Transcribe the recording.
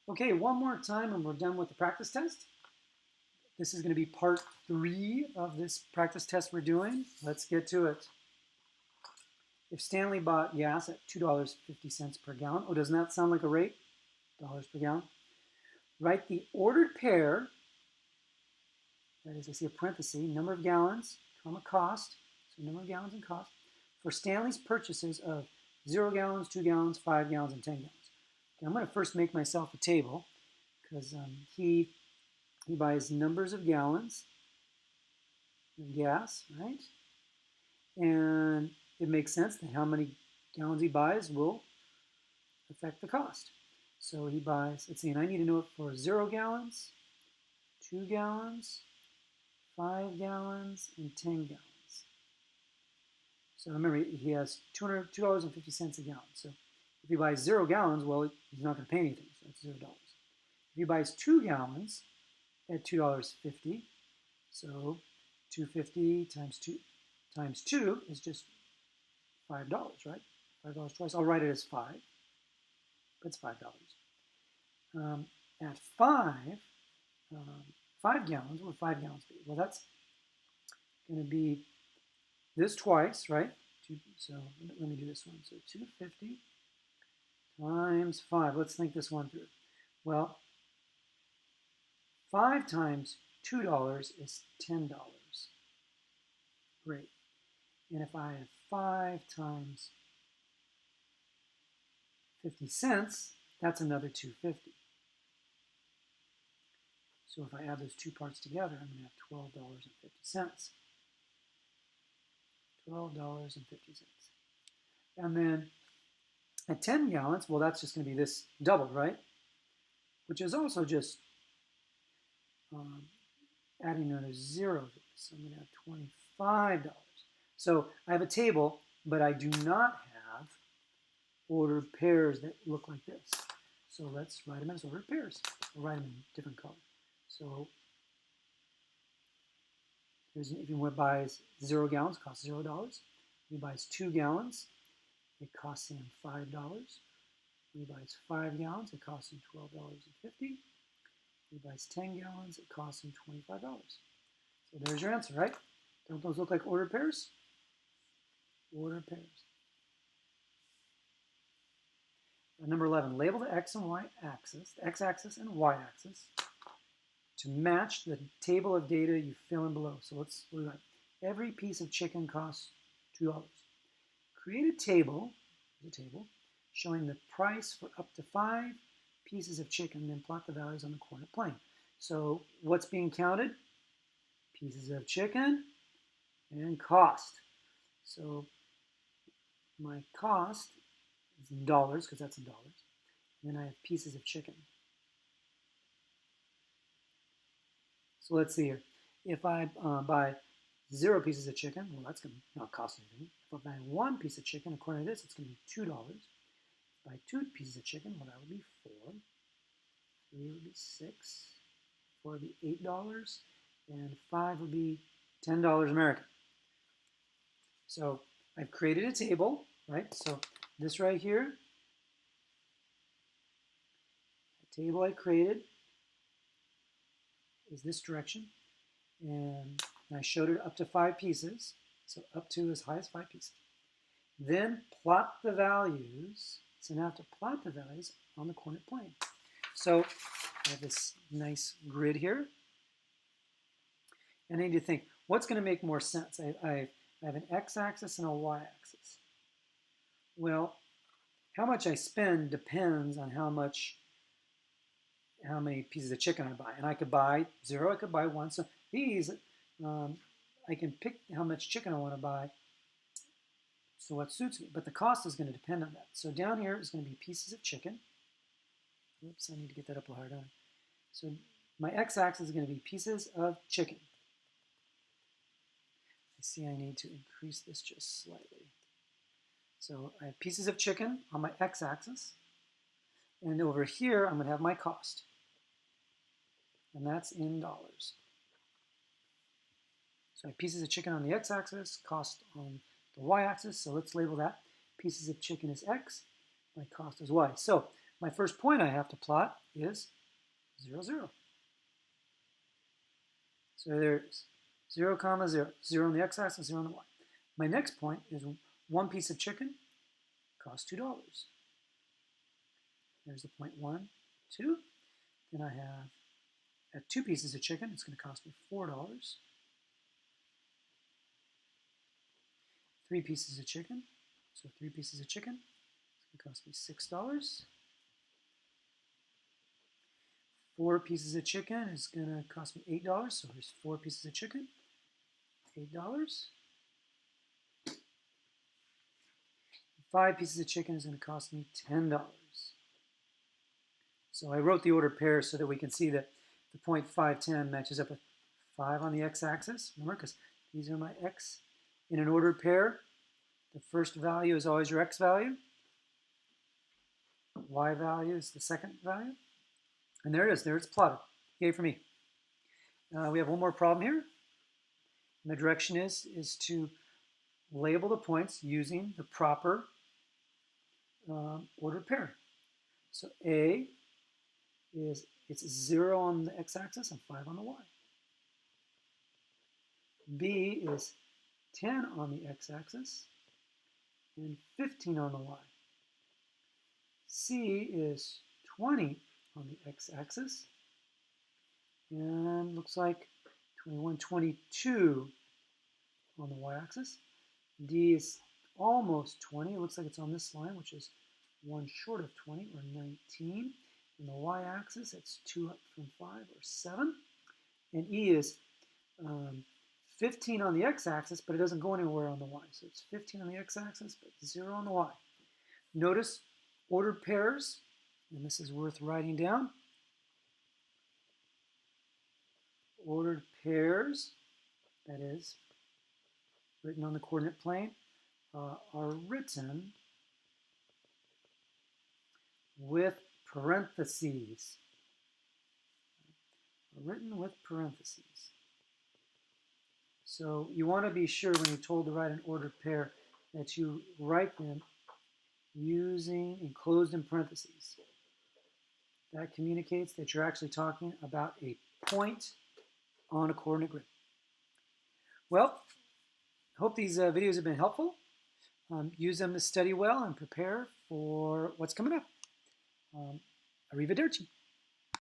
Okay, one more time and we're done with the practice test. This is going to be part 3 of this practice test we're doing. Let's get to it. If Stanley bought gas at $2.50 per gallon, oh, doesn't that sound like a rate? Dollars per gallon. Write the ordered pair, that is, I see a parenthesis, number of gallons, comma, cost, so number of gallons and cost, for Stanley's purchases of 0 gallons, 2 gallons, 5 gallons, and 10 gallons. Okay, I'm going to first make myself a table because he buys numbers of gallons of gas, right? And it makes sense that how many gallons he buys will affect the cost. So he buys, let's see, and I need to know it for 0 gallons, 2 gallons, 5 gallons, and 10 gallons. So remember, he has $2.50 a gallon. So if he buys 0 gallons, well, he's not going to pay anything, so that's $0. If he buys 2 gallons at $2.50, so 250 times 2 is just $5, right? $5 twice. I'll write it as 5. But it's $5. At 5 gallons, what would 5 gallons be? Well, that's going to be this twice, right? So let me do this one. So 250 times 5. Let's think this one through. Well, 5 times $2 is $10. Great. And if I have 5 times 50 cents, that's another 250. So if I add those two parts together, I'm going to have $12.50. $12.50. And then at 10 gallons, well, that's just going to be this doubled, right? Which is also just adding another 0 to this. So I'm going to have $25. So I have a table, but I do not have ordered pairs that look like this. So let's write them as ordered pairs. We'll write them in different color. So if he buys 0 gallons, it costs $0. If he buys 2 gallons, it costs him $5. If he buys 5 gallons, it costs him $12.50. If he buys 10 gallons, it costs him $25. So there's your answer, right? Don't those look like ordered pairs? Ordered pairs. Number 11, label the x and y axis, the x-axis and y-axis, to match the table of data you fill in below. So let's do that. Every piece of chicken costs $2. Create a table showing the price for up to 5 pieces of chicken, then plot the values on the coordinate plane. So what's being counted? Pieces of chicken and cost. So my cost is in dollars, because that's in dollars. And then I have pieces of chicken. So let's see here. If I buy 0 pieces of chicken, well, that's going to not cost anything. If I buy 1 piece of chicken, according to this, it's going to be $2. If I buy 2 pieces of chicken, well, that would be 4. 3 would be 6. 4 would be $8. And 5 would be $10 American. So I've created a table, right? So this right here, the table I created is this direction. And I showed it up to 5 pieces. So up to as high as 5 pieces. Then plot the values. So now I have to plot the values on the coordinate plane. So I have this nice grid here. And I need to think, what's going to make more sense? I have an x-axis and a y-axis. Well, how much I spend depends on how many pieces of chicken I buy. And I could buy 0, I could buy 1. So these, I can pick how much chicken I want to buy, so what suits me. But the cost is going to depend on that. So down here is going to be pieces of chicken. Oops, I need to get that up a little higher. So my x-axis is going to be pieces of chicken. I see I need to increase this just slightly. So I have pieces of chicken on my x-axis. And over here, I'm going to have my cost. And that's in dollars. So I have pieces of chicken on the x-axis, cost on the y-axis. So let's label that. Pieces of chicken is x, my cost is y. So my first point I have to plot is 0, 0. So there it is, 0, 0. 0 on the x-axis, 0 on the y. My next point is one piece of chicken costs $2. There's the point 1, 2. Then I have at 2 pieces of chicken, it's going to cost me $4. 3 pieces of chicken, so 3 pieces of chicken, it's going to cost me $6. 4 pieces of chicken is going to cost me $8, so here's 4 pieces of chicken, $8. 5 pieces of chicken is going to cost me $10. So I wrote the ordered pair so that we can see that the point 510 matches up with 5 on the x-axis. Remember, because these are my x. In an ordered pair, the first value is always your x value. Y value is the second value. And there it is. There it's plotted. Yay for me. We have one more problem here. And the direction is to label the points using the proper ordered pair. So A is it's 0 on the x-axis and 5 on the y. B is 10 on the x-axis and 15 on the y. C is 20 on the x-axis and looks like 21, 22 on the y-axis. D is almost 20. It looks like it's on this line, which is 1 short of 20, or 19. On the y-axis, it's 2 up from 5, or 7. And E is 15 on the x-axis, but it doesn't go anywhere on the y. So it's 15 on the x-axis, but 0 on the y. Notice ordered pairs, and this is worth writing down. Ordered pairs, that is, written on the coordinate plane, are written with parentheses. Written with parentheses. So you want to be sure when you're told to write an ordered pair that you write them using enclosed in parentheses. That communicates that you're actually talking about a point on a coordinate grid. Well, I hope these videos have been helpful. Use them to study well and prepare for what's coming up. Arrivederci.